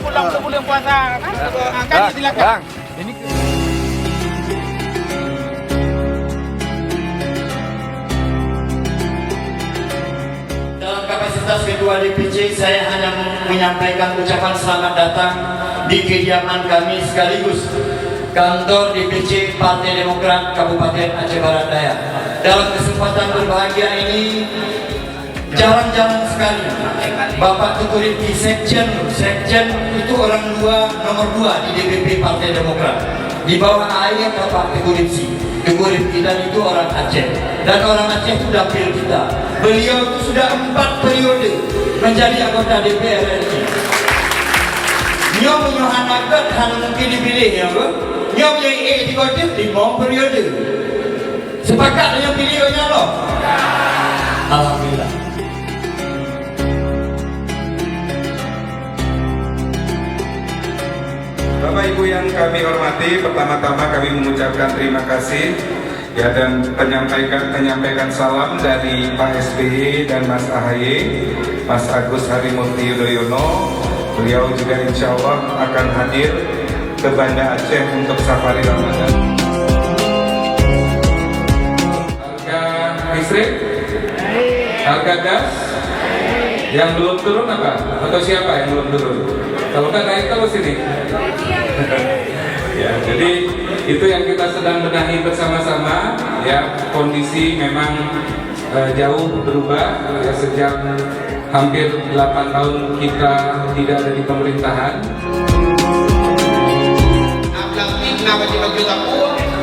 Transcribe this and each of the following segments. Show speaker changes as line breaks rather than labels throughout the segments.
Pulang ke bulan puasa kan silakan. Ini
dalam kapasitas Ketua DPC, saya hanya menyampaikan ucapan selamat datang di kediaman kami sekaligus kantor DPC Partai Demokrat Kabupaten Aceh Barat Daya. Dalam kesempatan berbahagia ini, jarang-jarang sekali Bapak Teguh Rifki Sekjen itu orang nomor 2 di DPP Partai Demokrat. Di bawah ayat Bapak Teguh Rifki dan itu orang Aceh, dan orang Aceh itu dapil kita. Beliau itu sudah 4 periode menjadi anggota DPR RI. Nyonya Hanagat hanya mungkin dipilih ya, nyonya di Kodim 5 periode. Sepakat dengan pilihannya loh. Alhamdulillah.
Bapak Ibu yang kami hormati, pertama-tama kami mengucapkan terima kasih ya, dan menyampaikan salam dari Pak SBY dan Mas AHY, Mas Agus Harimurti Yudhoyono. Beliau juga insya Allah akan hadir ke Banda Aceh untuk safari Ramadan. Harga listrik, harga gas, yang belum turun apa? Atau siapa yang belum turun? Kalau nggak naik terus ini. Ya, jadi itu yang kita sedang benahi bersama-sama. Ya, kondisi memang jauh berubah ya, sejak hampir 8 tahun kita tidak ada di pemerintahan.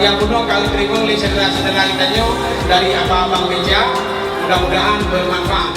yang kuno kali terima oleh saudara-saudara kita dari abang-abang meja, mudah-mudahan bermanfaat.